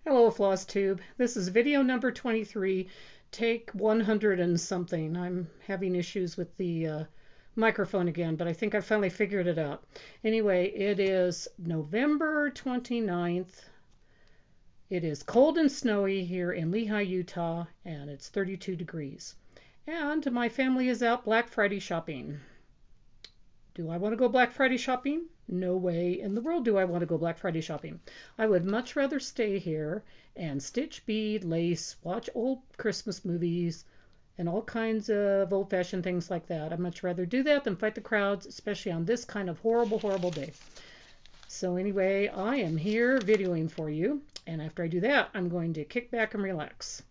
Hello, Floss Tube. This is video number 23, take 100 and something. I'm having issues with the microphone again, but I think I finally figured it out. Anyway, it is November 29th. It is cold and snowy here in Lehi, Utah, and it's 32 degrees. And my family is out Black Friday shopping. Do I want to go Black Friday shopping? No way in the world do I want to go Black Friday shopping. I would much rather stay here and stitch, bead, lace, watch old Christmas movies, and all kinds of old-fashioned things like that. I'd much rather do that than fight the crowds, especially on this kind of horrible, horrible day. So anyway, I am here videoing for you, and after I do that, I'm going to kick back and relax.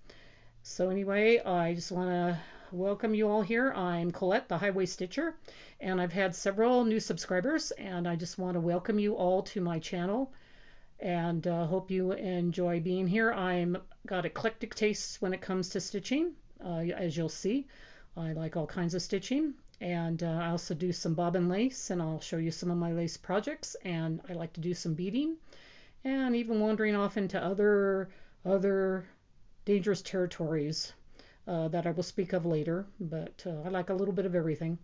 So anyway, I just want to welcome you all here. I'm Colette, the Highway Stitcher, and I've had several new subscribers, and I just want to welcome you all to my channel, and hope you enjoy being here. I'm got eclectic tastes when it comes to stitching, as you'll see. I like all kinds of stitching, and I also do some bobbin lace, and I'll show you some of my lace projects, and I like to do some beading, and even wandering off into other dangerous territories that I will speak of later, but I like a little bit of everything.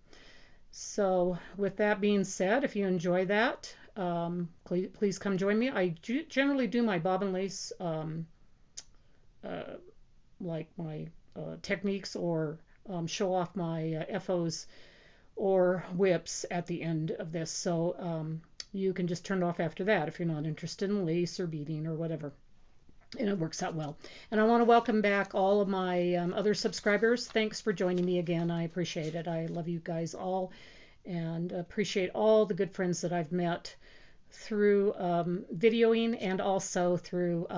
So with that being said, if you enjoy that, please come join me. I generally do my bobbin lace like my techniques, or show off my FOs or whips at the end of this. So you can just turn it off after that if you're not interested in lace or beading or whatever. And it works out well. And I want to welcome back all of my other subscribers. Thanks for joining me again. I appreciate it. I love you guys all, and appreciate all the good friends that I've met through videoing, and also through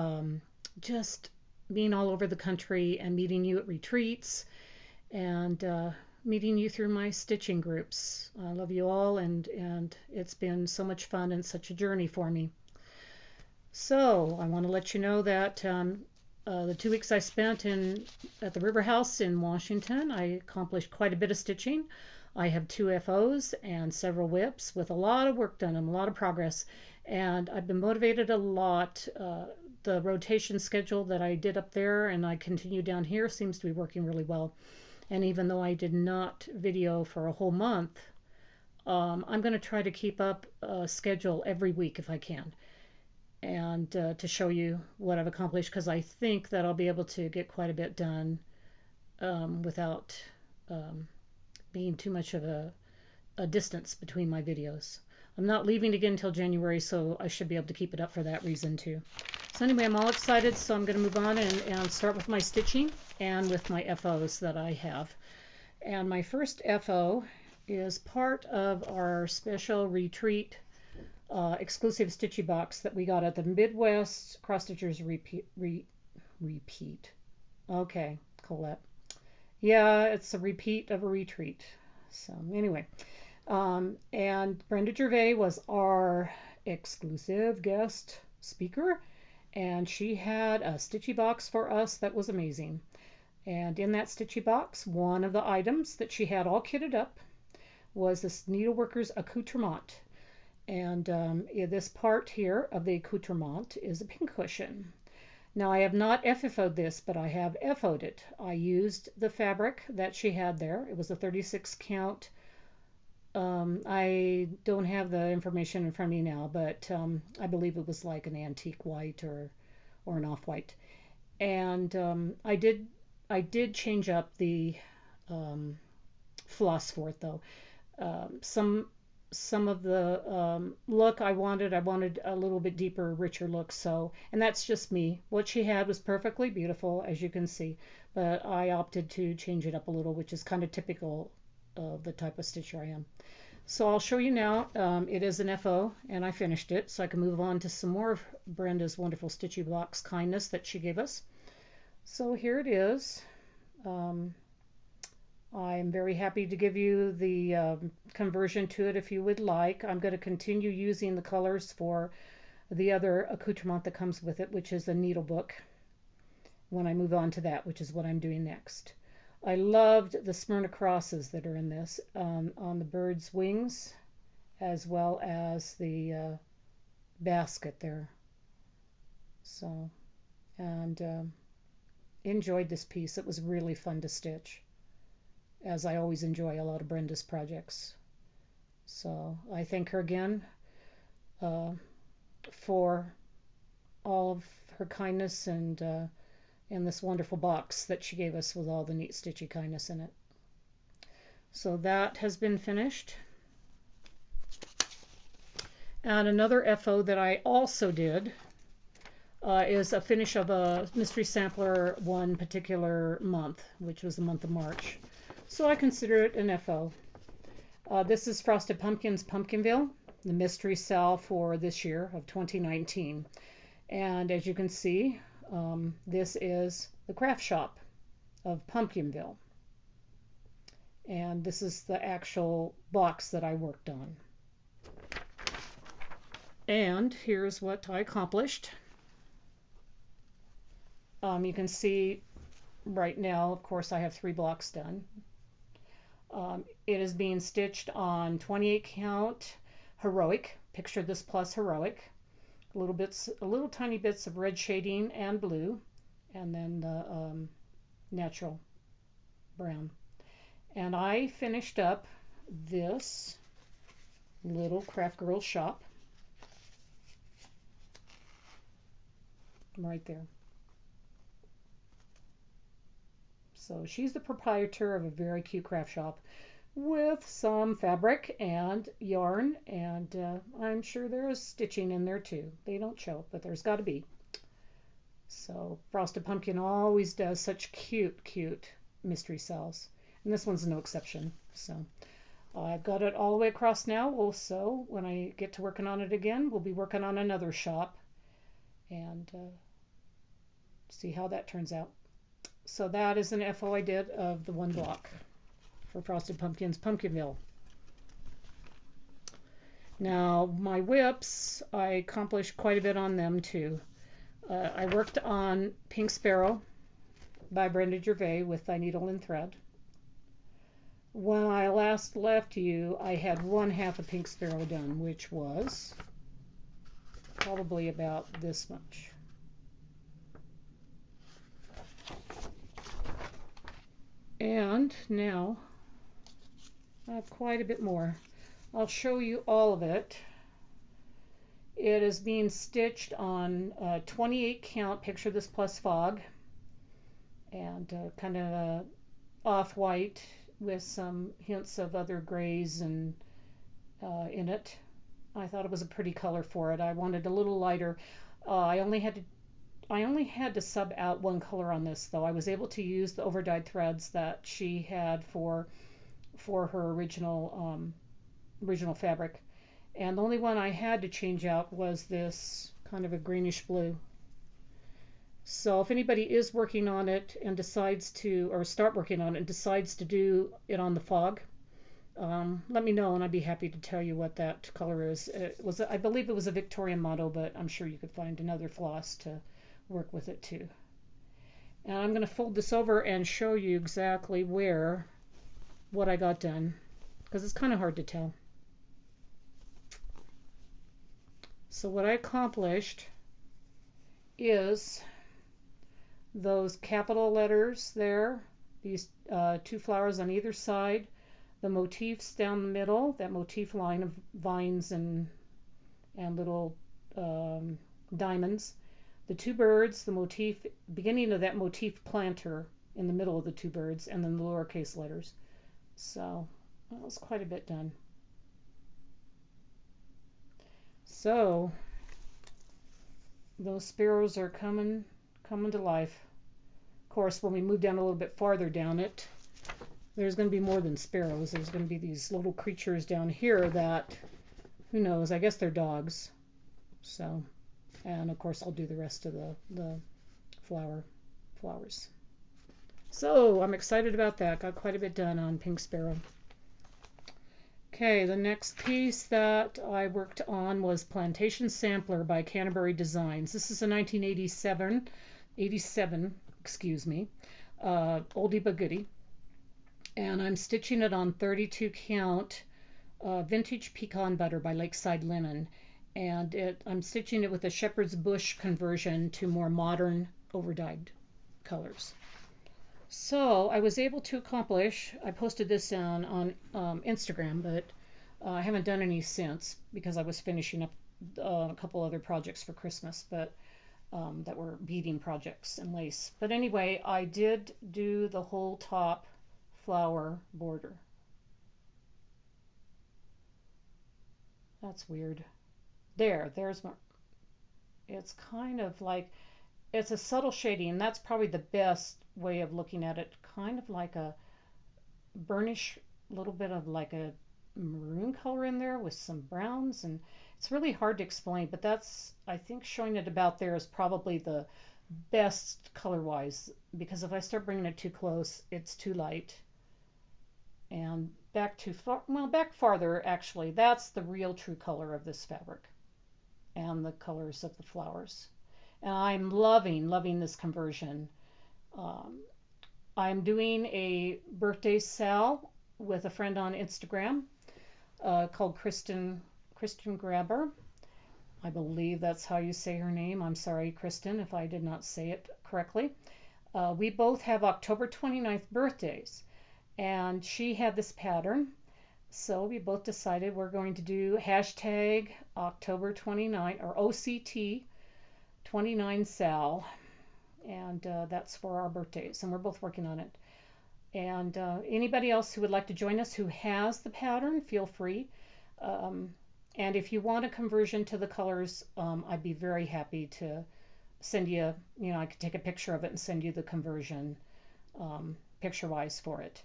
just being all over the country and meeting you at retreats, and meeting you through my stitching groups. I love you all, and it's been so much fun and such a journey for me. So I want to let you know that the 2 weeks I spent at the River House in Washington, I accomplished quite a bit of stitching. I have 2 FOs and several whips with a lot of work done and a lot of progress. And I've been motivated a lot. The rotation schedule that I did up there and I continue down here seems to be working really well. And even though I did not video for a whole month, I'm going to try to keep up a schedule every week if I can, and to show you what I've accomplished, because I think that I'll be able to get quite a bit done without being too much of a distance between my videos. I'm not leaving again until January, so I should be able to keep it up for that reason too. So anyway, I'm all excited, so I'm going to move on and start with my stitching and with my FOs that I have. And my first FO is part of our special retreat exclusive stitchy box that we got at the Midwest Cross Stitchers repeat. Okay, Colette. Yeah, it's a repeat of a retreat. So anyway, and Brenda Gervais was our exclusive guest speaker, and she had a stitchy box for us that was amazing. And in that stitchy box, one of the items that she had all kitted up was this needleworker's accoutrement. And this part here of the accoutrement is a pincushion. Now I have not FFO'd this, but I have FO'd it. I used the fabric that she had there. It was a 36 count. I don't have the information in front of me now, but I believe it was like an antique white or an off-white. And I did change up the floss for it though. Some of the look I wanted a little bit deeper, richer look. So, and that's just me. What she had was perfectly beautiful, as you can see, but I opted to change it up a little, which is kind of typical of the type of stitcher I am. So I'll show you now. It is an FO, and I finished it, so I can move on to some more of Brenda's wonderful stitchy box kindness that she gave us. So here it is. I'm very happy to give you the conversion to it if you would like. I'm going to continue using the colors for the other accoutrement that comes with it, which is a needle book, when I move on to that, which is what I'm doing next. I loved the Smyrna crosses that are in this on the bird's wings, as well as the basket there. So and enjoyed this piece. It was really fun to stitch, as I always enjoy a lot of Brenda's projects. So I thank her again uh, for all of her kindness and this wonderful box that she gave us with all the neat stitchy kindness in it. So that has been finished. And another FO that I also did is a finish of a mystery sampler one particular month, which was the month of March. So I consider it an FO. This is Frosted Pumpkins Pumpkinville, the mystery sale for this year of 2019. And as you can see, this is the craft shop of Pumpkinville. And this is the actual box that I worked on. And here's what I accomplished. You can see right now, of course, I have 3 blocks done. It is being stitched on 28 count heroic. Picture this plus heroic. Little tiny bits of red shading and blue, and then the natural brown. And I finished up this little craft girl shop right there. So she's the proprietor of a very cute craft shop with some fabric and yarn, and I'm sure there is stitching in there too. They don't show, but there's got to be. So Frosted Pumpkin always does such cute mystery cells, and this one's no exception. So I've got it all the way across now. Also, when I get to working on it again, we'll be working on another shop and see how that turns out. So that is an FO I did of the 1 block for Frosted Pumpkins Pumpkinville. Now my whips, I accomplished quite a bit on them too. I worked on Pink Sparrow by Brenda Gervais with Thy Needle and Thread. When I last left you, I had 1/2 of Pink Sparrow done, which was probably about this much. And now I have quite a bit more. I'll show you all of it. It is being stitched on 28 count, picture this plus fog, and kind of off-white with some hints of other grays and in it. I thought it was a pretty color for it. I wanted a little lighter. I only had to sub out 1 color on this, though. I was able to use the overdyed threads that she had for her original fabric, and the only one I had to change out was this kind of a greenish blue. So if anybody is working on it and decides to, or start working on it and decides to do it on the fog, let me know and I'd be happy to tell you what that color is. I believe it was a Victorian motto, but I'm sure you could find another floss to work with it too. And I'm going to fold this over and show you exactly what I got done, because it's kind of hard to tell. So what I accomplished is those capital letters there, these 2 flowers on either side, the motifs down the middle, that motif line of vines and little diamonds, the 2 birds, the motif, beginning of that motif planter in the middle of the 2 birds, and then the lowercase letters. So that was quite a bit done. So those sparrows are coming to life. Of course, when we move down a little bit farther down it, there's going to be more than sparrows. There's going to be these little creatures down here that, who knows, I guess they're dogs. So, and of course I'll do the rest of the flowers. So I'm excited about that. Got quite a bit done on Pink Sparrow. Okay, the next piece that I worked on was Plantation Sampler by Canterbury Designs. This is a 1987, excuse me, oldie but goodie. And I'm stitching it on 32 count vintage pecan butter by Lakeside Linen. And I'm stitching it with a shepherd's bush conversion to more modern over dyed colors. So I was able to accomplish, I posted this on Instagram, but I haven't done any since because I was finishing up a couple other projects for Christmas, but that were beading projects and lace. But anyway, I did do the whole top flower border. That's weird. There's more. It's kind of like, it's a subtle shading, and that's probably the best way of looking at it. Kind of like a burnish, little bit of like a maroon color in there with some browns, and it's really hard to explain, but that's, I think showing it about there is probably the best color wise, because if I start bringing it too close, it's too light. And back too far, well, back farther actually, that's the real true color of this fabric and the colors of the flowers. And I'm loving this conversion. Um, I'm doing a birthday sale with a friend on Instagram called Kristen Grabber. I believe that's how you say her name. I'm sorry, Kristen, if I did not say it correctly. We both have October 29th birthdays, and she had this pattern. So we both decided we're going to do hashtag October 29 or OCT 29 Sal, and that's for our birthdays, and we're both working on it. And anybody else who would like to join us who has the pattern, feel free. And if you want a conversion to the colors, I'd be very happy to send you, I could take a picture of it and send you the conversion picture-wise for it.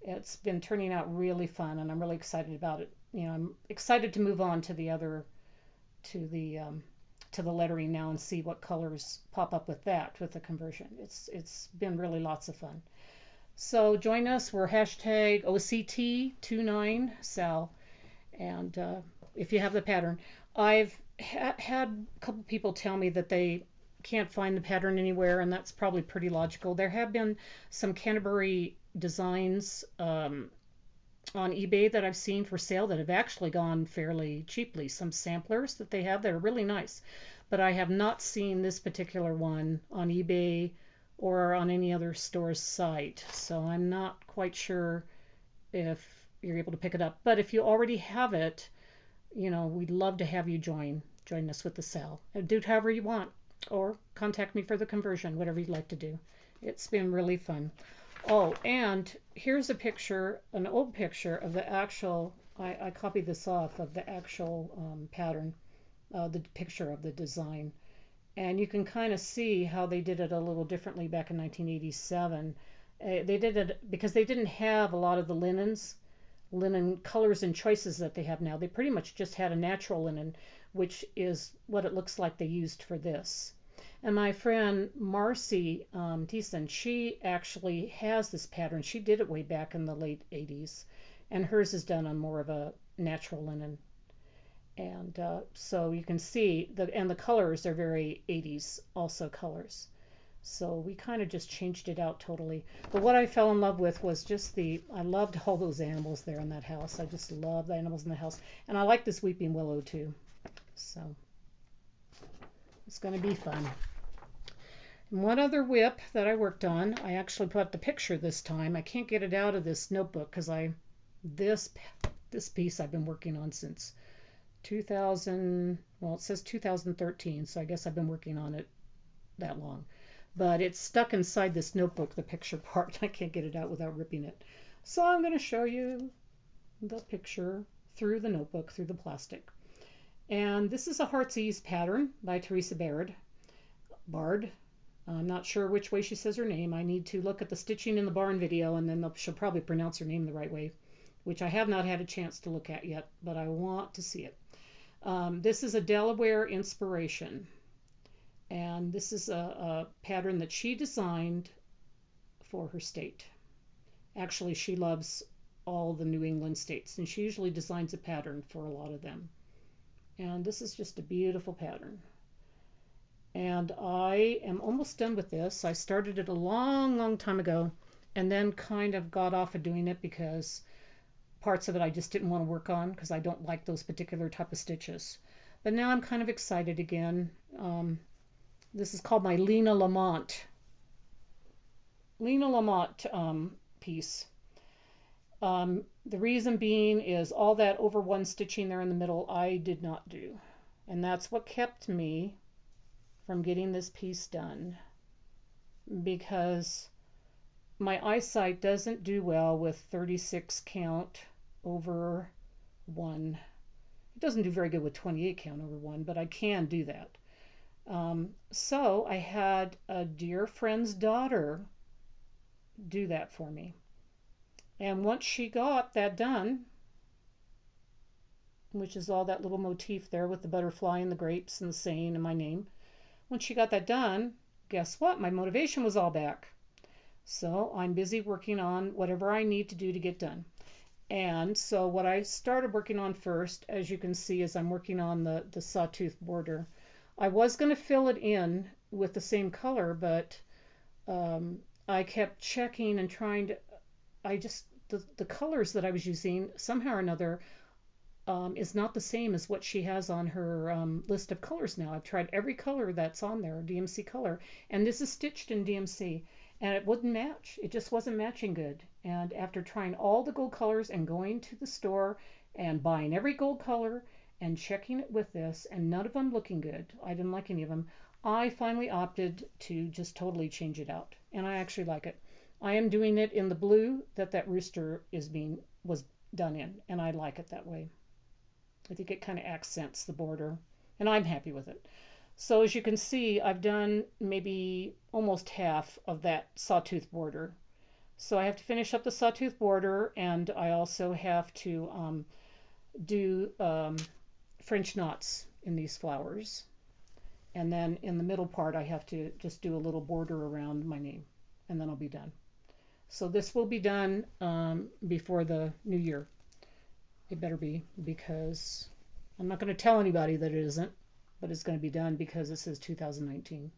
It's been turning out really fun, and I'm really excited about it. I'm excited to move on to the other, to the lettering now and see what colors pop up with that, with the conversion. It's been really lots of fun. So join us. We're hashtag OCT29Sal, and if you have the pattern, I've had a couple people tell me that they can't find the pattern anywhere, and that's probably pretty logical. There have been some Canterbury designs on eBay that I've seen for sale that have actually gone fairly cheaply. Some samplers that they have that are really nice, but I have not seen this particular one on eBay or on any other store's site, so I'm not quite sure if you're able to pick it up. But if you already have it, we'd love to have you join us with the sale. Do it however you want, or contact me for the conversion, whatever you'd like to do. It's been really fun. Oh, and here's a picture, an old picture of the actual, I copied this off of the actual pattern, the picture of the design. And you can kind of see how they did it a little differently back in 1987. They did it because they didn't have a lot of the linen colors and choices that they have now. They pretty much just had a natural linen, which is what it looks like they used for this. And my friend Marcy Thiessen, she actually has this pattern. She did it way back in the late 80s, and hers is done on more of a natural linen. And so you can see the colors are very 80s also colors. So we kind of just changed it out totally. But what I fell in love with was just I loved all those animals there in that house. I just love the animals in the house. And I like this weeping willow too. So it's going to be fun. And one other whip that I worked on, I actually put up the picture this time. I can't get it out of this notebook because this piece I've been working on since 2000, well, it says 2013, so I guess I've been working on it that long. But it's stuck inside this notebook, the picture part. I can't get it out without ripping it. So I'm going to show you the picture through the notebook, through the plastic. And this is a Heartsease pattern by Teresa Bard. I'm not sure which way she says her name. I need to look at the stitching in the barn video, and then she'll probably pronounce her name the right way, which I have not had a chance to look at yet, but I want to see it. This is a Delaware inspiration, and this is a pattern that she designed for her state. Actually, she loves all the New England states, and she usually designs a pattern for a lot of them. And this is just a beautiful pattern. And I am almost done with this. I started it a long time ago, and then kind of got off of doing it because parts of it I just didn't want to work on because I don't like those particular type of stitches. But now I'm kind of excited again. This is called my Lena Lamont piece. The reason being is all that over one stitching there in the middle I did not do. And that's what kept me from getting this piece done, because my eyesight doesn't do well with 36 count over 1. It doesn't do very good with 28 count over 1, but I can do that. So I had a dear friend's daughter do that for me. And once she got that done, which is all that little motif there with the butterfly and the grapes and the saying and my name, once she got that done, guess what? My motivation was all back. So I'm busy working on whatever I need to do to get done. And so what I started working on first, as you can see, is I'm working on the sawtooth border. I was going to fill it in with the same color, but I kept checking and trying to, the colors that I was using, somehow or another, is not the same as what she has on her list of colors now. I've tried every color that's on there, DMC color, and this is stitched in DMC, and it wouldn't match. It just wasn't matching good. And after trying all the gold colors and going to the store and buying every gold color and checking it with this, and none of them looking good, I didn't like any of them, I finally opted to just totally change it out, and I actually like it. I am doing it in the blue that rooster was done in, and I like it that way. I think it kind of accents the border, and I'm happy with it. So as you can see, I've done maybe almost half of that sawtooth border. So I have to finish up the sawtooth border, and I also have to do French knots in these flowers. And then in the middle part, I have to just do a little border around my name, and then I'll be done. So this will be done before the new year. It better be, because I'm not going to tell anybody that it isn't, but it's going to be done because it says 2019.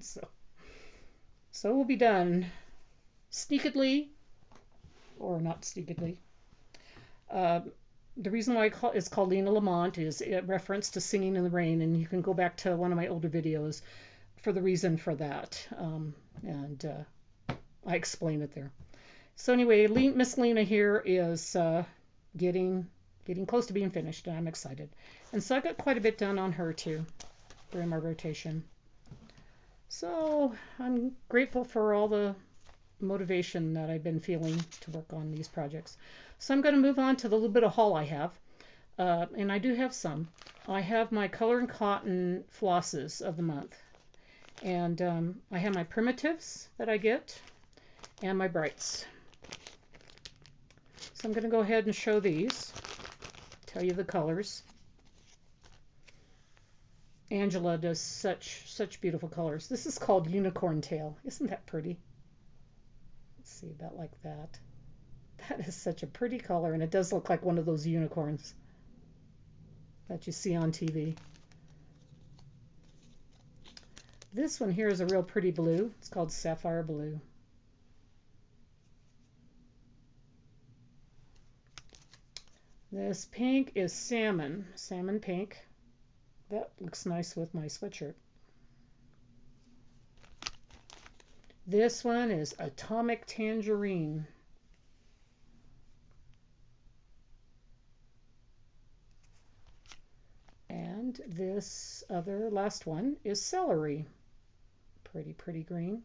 So it will be done sneakily, or not sneakily. The reason why it's called Lena Lamont is a reference to Singing in the Rain, and you can go back to one of my older videos for the reason for that, and I explain it there. So anyway, Miss Lena here is getting close to being finished, and I'm excited. And so I got quite a bit done on her too during my rotation. So I'm grateful for all the motivation that I've been feeling to work on these projects. So I'm going to move on to the little bit of haul I have, and I do have some. I have my Color and Cotton flosses of the month, and I have my primitives that I get and my brights. So I'm going to go ahead and show these, tell you the colors. Angela does such beautiful colors. This is called Unicorn Tail. Isn't that pretty? Let's see, about like that. That is such a pretty color, and it does look like one of those unicorns that you see on TV. This one here is a real pretty blue. It's called Sapphire Blue. This pink is salmon pink. That looks nice with my sweatshirt. This one is Atomic Tangerine. And this other last one is Celery. Pretty green.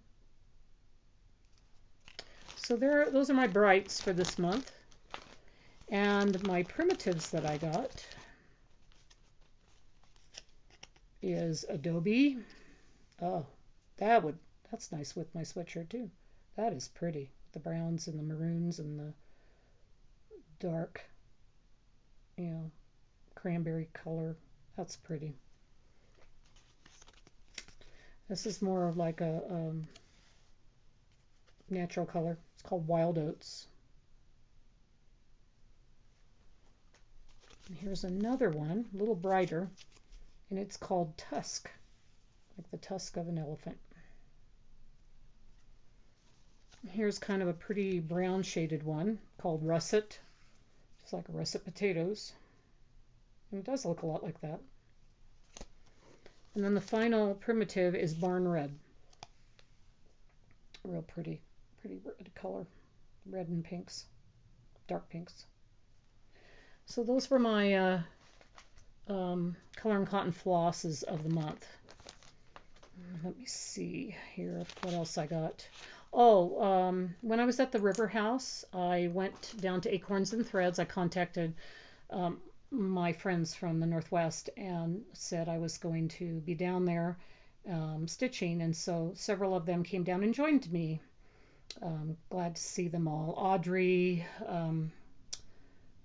So those are my brights for this month. And my primitives that I got is Adobe. Oh, that's nice with my sweatshirt too. That is pretty. The browns and the maroons and the dark, cranberry color. That's pretty. This is more of like a natural color. It's called Wild Oats. And here's another one, a little brighter, and it's called Tusk, like the tusk of an elephant. Here's kind of a pretty brown shaded one called Russet, just like russet potatoes. And it does look a lot like that. And then the final primitive is Barn Red. Real pretty, pretty red color. Red and pinks, dark pinks. So those were my Color and Cotton flosses of the month. Let me see here what else I got. Oh, when I was at the River House, I went down to Acorns and Threads. I contacted my friends from the Northwest and said I was going to be down there stitching, and so several of them came down and joined me. Glad to see them all. Audrey,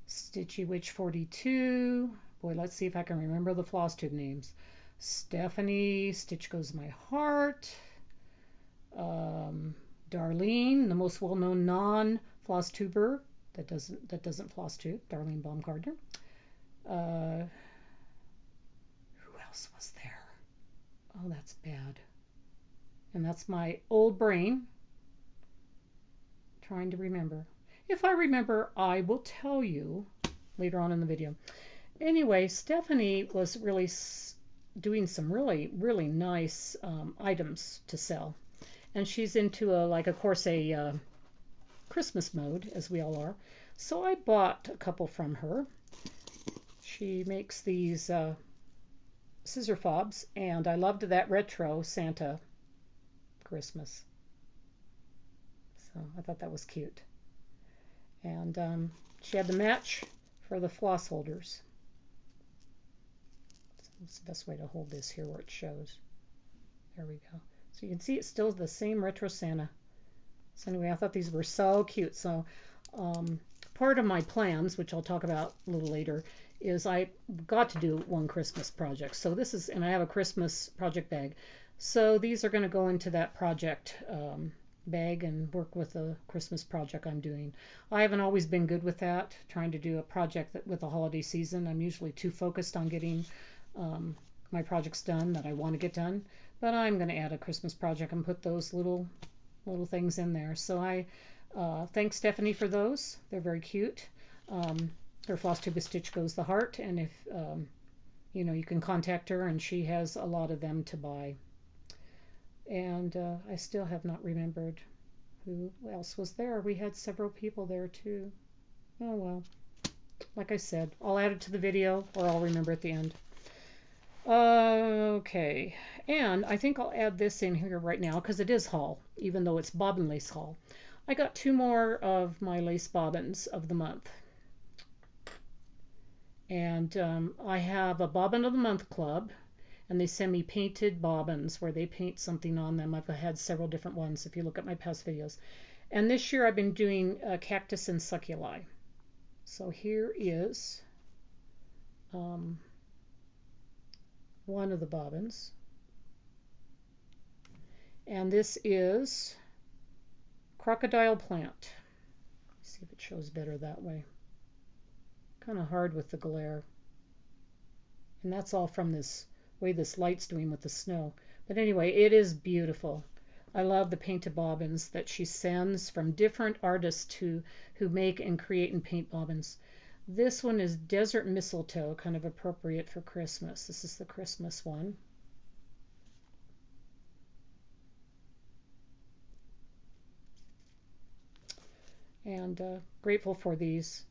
Stitchy Witch 42. Boy, let's see if I can remember the Floss Tube names. Stephanie, Stitch Goes My Heart. Darlene, the most well-known non-floss tuber that doesn't floss tube, Darlene Baumgardner. Who else was there? Oh, that's bad. And that's my old brain trying to remember. If I remember, I will tell you later on in the video. Anyway, Stephanie was really doing some really nice items to sell. And she's into of course, a Christmas mode, as we all are. So I bought a couple from her. She makes these scissor fobs, and I loved that retro Santa Christmas. So I thought that was cute. And she had the match for the floss holders. So that's the best way to hold this here where it shows. There we go. So you can see it's still the same retro Santa. So anyway, I thought these were so cute. So part of my plans, which I'll talk about a little later, is I got to do one Christmas project. So this is, and I have a Christmas project bag. So these are going to go into that project bag and work with the Christmas project I'm doing. I haven't always been good with that, trying to do a project with the holiday season. I'm usually too focused on getting my projects done that I want to get done. But I'm going to add a Christmas project and put those little things in there. So I thank Stephanie for those. They're very cute. Her Floss Tube Stitch Goes the Heart, and if you can contact her, and she has a lot of them to buy. And I still have not remembered who else was there. We had several people there too. Oh well. Like I said, I'll add it to the video, or I'll remember at the end. Okay, and I think I'll add this in here right now because it is haul, even though it's bobbin lace haul. I got 2 more of my lace bobbins of the month. And I have a Bobbin of the Month club, and they send me painted bobbins where they paint something on them. I've had several different ones if you look at my past videos. And this year I've been doing cactus and succuli. So here is one of the bobbins. And this is crocodile plant. Let's see if it shows better that way. Kind of hard with the glare. And that's all from this way this light's doing with the snow. But anyway, it is beautiful. I love the painted bobbins that she sends from different artists who make and create and paint bobbins. This one is Desert Mistletoe, kind of appropriate for Christmas. This is the Christmas one. And grateful for these.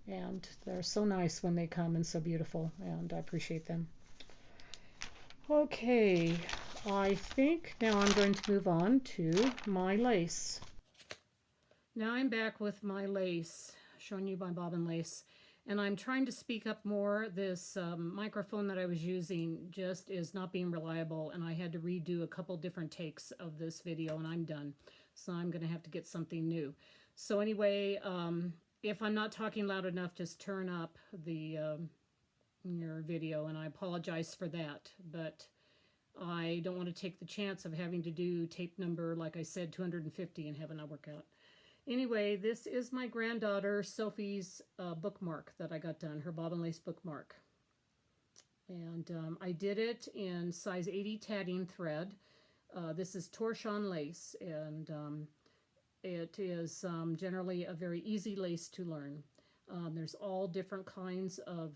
And they're so nice when they come and so beautiful, and I appreciate them. Okay, I think now I'm going to move on to my lace. Now I'm back with my lace, showing you my bobbin lace, and I'm trying to speak up more. This microphone that I was using just is not being reliable, and I had to redo a couple different takes of this video, and I'm done. So I'm going to have to get something new. So anyway, if I'm not talking loud enough, just turn up your video, and I apologize for that. But I don't want to take the chance of having to do tape number, like I said, 250 and have it not work out. Anyway, this is my granddaughter Sophie's bookmark that I got done, her bobbin lace bookmark. And I did it in size 80 tatting thread. This is torchon lace, and it is generally a very easy lace to learn. There's all different kinds of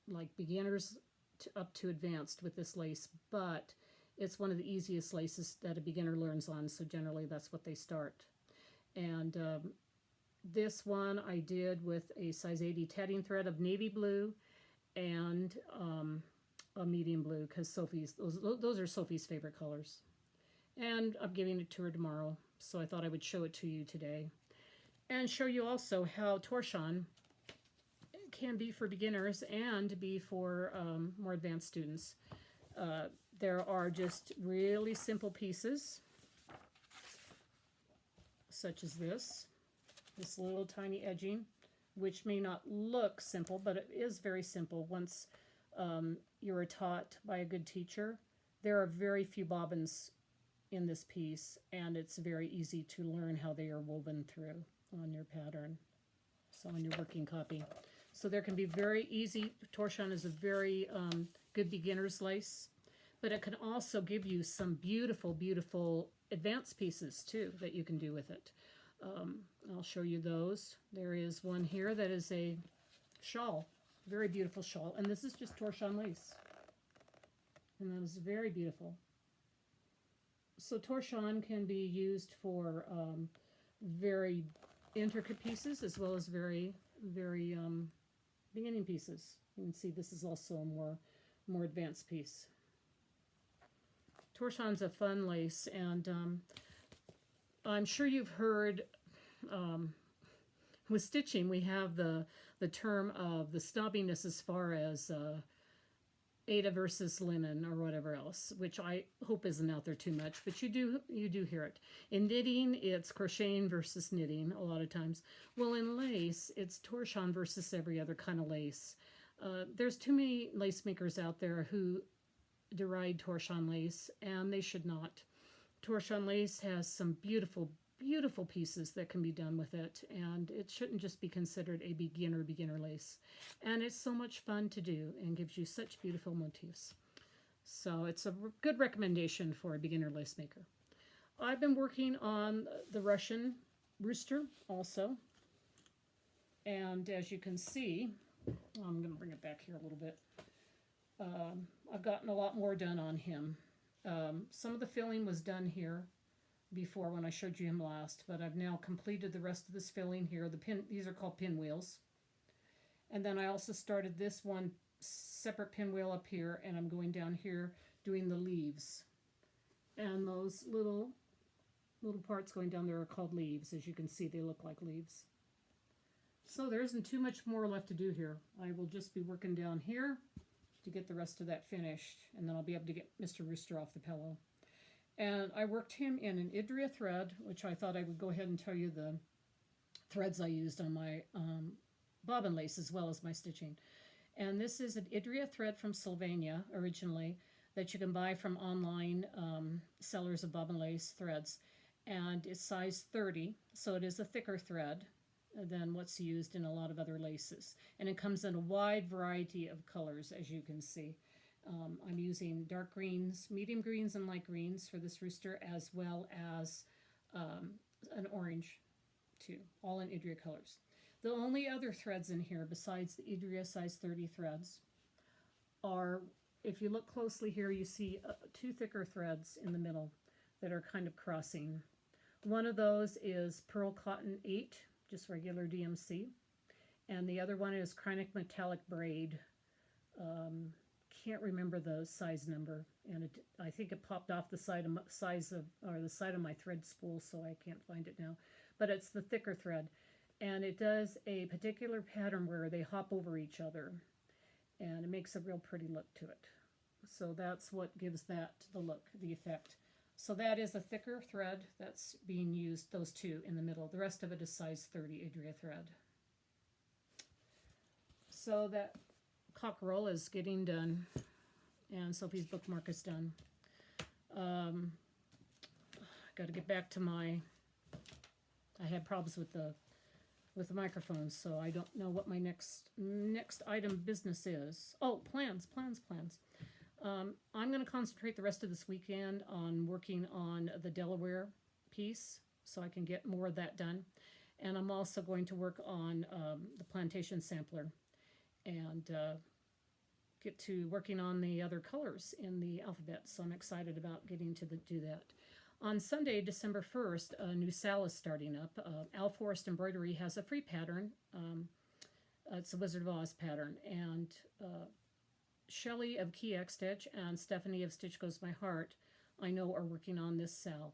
like beginners up to advanced with this lace, but it's one of the easiest laces that a beginner learns on, so generally that's what they start. And this one I did with a size 80 tatting thread of navy blue and a medium blue, because those are Sophie's favorite colors. And I'm giving it to her tomorrow, so I thought I would show it to you today. And show you also how torchon can be for beginners and be for more advanced students. There are just really simple pieces, such as this little tiny edging, which may not look simple, but it is very simple once you're taught by a good teacher. There are very few bobbins in this piece, and it's very easy to learn how they are woven through on your pattern, so on your working copy. So there can be very easy. Torchon is a very good beginner's lace, but it can also give you some beautiful, beautiful advanced pieces too that you can do with it. I'll show you those. There is one here that is a shawl, very beautiful shawl, and this is just torchon lace, and that is very beautiful. So torchon can be used for very intricate pieces as well as very, very beginning pieces. You can see this is also a more advanced piece. Torchon's a fun lace, and I'm sure you've heard with stitching we have the term of the snobbiness as far as Ada versus linen or whatever else, which I hope isn't out there too much, but you do hear it. In knitting, it's crocheting versus knitting a lot of times. Well, in lace, it's torchon versus every other kind of lace. There's too many lace makers out there who deride torchon lace, and they should not. Torchon lace has some beautiful, beautiful pieces that can be done with it, and it shouldn't just be considered a beginner lace. And it's so much fun to do and gives you such beautiful motifs. So it's a good recommendation for a beginner lace maker. I've been working on the Russian rooster also, and as you can see, I'm going to bring it back here a little bit. I've gotten a lot more done on him. Some of the filling was done here before when I showed you him last, but I've now completed the rest of this filling here. These are called pinwheels. And then I also started this one separate pinwheel up here, and I'm going down here doing the leaves. And those little parts going down there are called leaves. As you can see, they look like leaves. So there isn't too much more left to do here. I will just be working down here to get the rest of that finished, and then I'll be able to get Mr. Rooster off the pillow. And I worked him in an Idria thread, which I thought I would go ahead and tell you the threads I used on my bobbin lace as well as my stitching. And this is an Idria thread from Sylvania originally that you can buy from online sellers of bobbin lace threads. And it's size 30, so it is a thicker thread than what's used in a lot of other laces. And it comes in a wide variety of colors, as you can see. I'm using dark greens, medium greens, and light greens for this rooster, as well as an orange, too, all in Idria colors. The only other threads in here, besides the Idria size 30 threads, are, if you look closely here, you see two thicker threads in the middle that are kind of crossing. One of those is Pearl Cotton 8, just regular DMC, and the other one is Chronic Metallic Braid. Can't remember the size number, and I think it popped off the side of my thread spool, so I can't find it now. But it's the thicker thread, and it does a particular pattern where they hop over each other, and it makes a real pretty look to it. So that's what gives that the look, the effect. So that is a thicker thread that's being used, those two in the middle. The rest of it is size 30 Idria thread. So that cockerel is getting done, and Sophie's bookmark is done. I got to get back to I had problems with the microphones, so I don't know what my next item business is. Oh, plans. I'm going to concentrate the rest of this weekend on working on the Delaware piece so I can get more of that done. And I'm also going to work on the plantation sampler. And get to working on the other colors in the alphabet. So I'm excited about getting to do that. On Sunday, December 1st, a new sale is starting up. Al Forrest Embroidery has a free pattern. It's a Wizard of Oz pattern. And Shelley of Key X Stitch and Stephanie of Stitch Goes My Heart, I know, are working on this sale.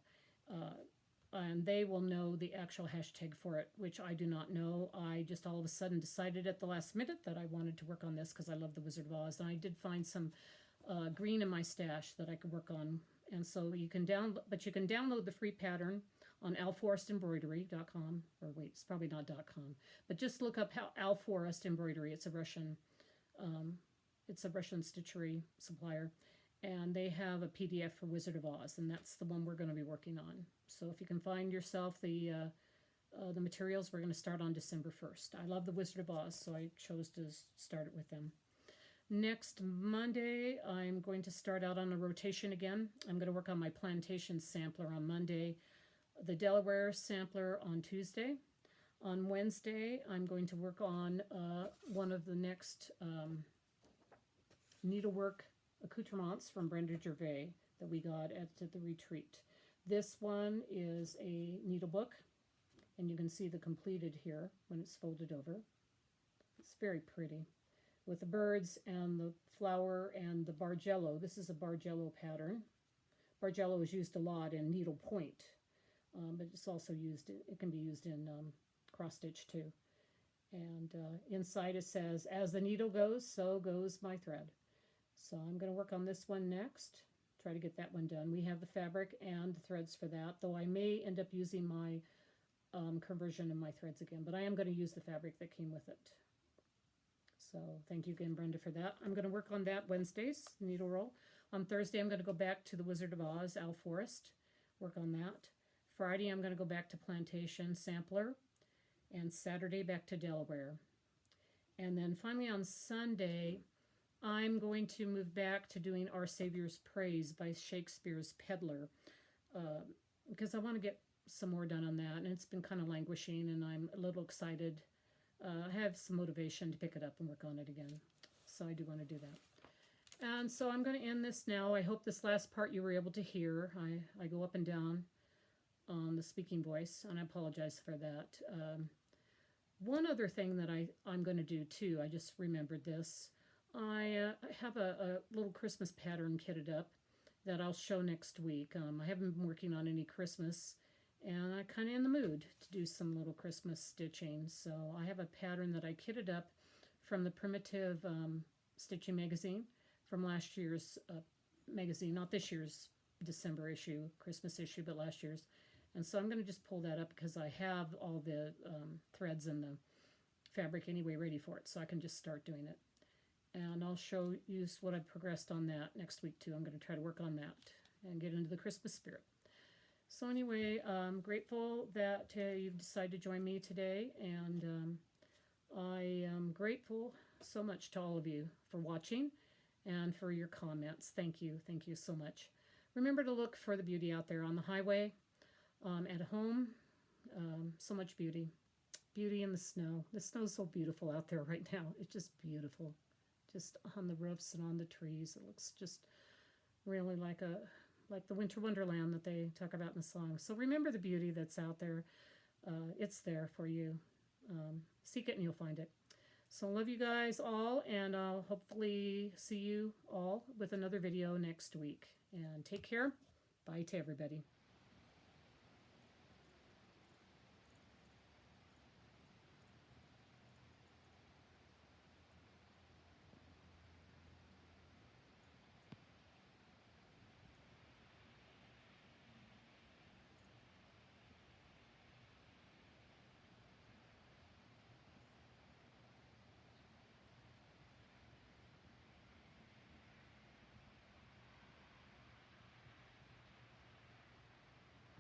And they will know the actual hashtag for it, which I do not know. I just all of a sudden decided at the last minute that I wanted to work on this because I love the Wizard of Oz. And I did find some green in my stash that I could work on. And so you can download the free pattern on alforestembroidery.com, or wait, it's probably not .com, but just look up Al Forrest Embroidery. It's a Russian stitchery supplier, and they have a PDF for Wizard of Oz, and that's the one we're going to be working on. So if you can find yourself the materials, we're going to start on December 1st. I love the Wizard of Oz, so I chose to start it with them. Next Monday, I'm going to start out on a rotation again. I'm going to work on my plantation sampler on Monday, the Delaware sampler on Tuesday. On Wednesday, I'm going to work on one of the next needlework accoutrements from Brenda Gervais that we got at the retreat. This one is a needle book, and you can see the completed here when it's folded over. It's very pretty, with the birds and the flower and the Bargello. This is a Bargello pattern. Bargello is used a lot in needlepoint, but it's also used, it can be used in cross stitch too. And inside it says, "As the needle goes, so goes my thread." So I'm going to work on this one next, try to get that one done. We have the fabric and the threads for that, though I may end up using my conversion in my threads again, but I am going to use the fabric that came with it. So thank you again, Brenda, for that. I'm going to work on that Wednesday's needle roll. On Thursday, I'm going to go back to the Wizard of Oz, Al Forrest, work on that. Friday, I'm going to go back to Plantation Sampler, and Saturday back to Delaware. And then finally on Sunday, I'm going to move back to doing Our Savior's Praise by Shakespeare's Peddler, because I want to get some more done on that, and it's been kind of languishing, and I'm a little excited. I have some motivation to pick it up and work on it again, so I do want to do that. And so I'm going to end this now. I hope this last part you were able to hear. I go up and down on the speaking voice, and I apologize for that. One other thing that I'm going to do too, I just remembered this. I have a little Christmas pattern kitted up that I'll show next week. I haven't been working on any Christmas, and I'm kind of in the mood to do some little Christmas stitching. So I have a pattern that I kitted up from the Primitive Stitching magazine from last year's magazine, not this year's December issue, Christmas issue, but last year's. And so I'm going to just pull that up because I have all the threads and the fabric anyway ready for it, so I can just start doing it. And I'll show you what I've progressed on that next week too. I'm going to try to work on that and get into the Christmas spirit. So anyway, I'm grateful that you've decided to join me today, and I am grateful so much to all of you for watching and for your comments. Thank you so much. Remember to look for the beauty out there on the highway, at home. So much beauty in the snow. The snow's so beautiful out there right now. It's just beautiful, just on the roofs and on the trees. It looks just really like the winter wonderland that they talk about in the song. So remember the beauty that's out there. It's there for you. Seek it and you'll find it. So I love you guys all, and I'll hopefully see you all with another video next week. And take care. Bye to everybody.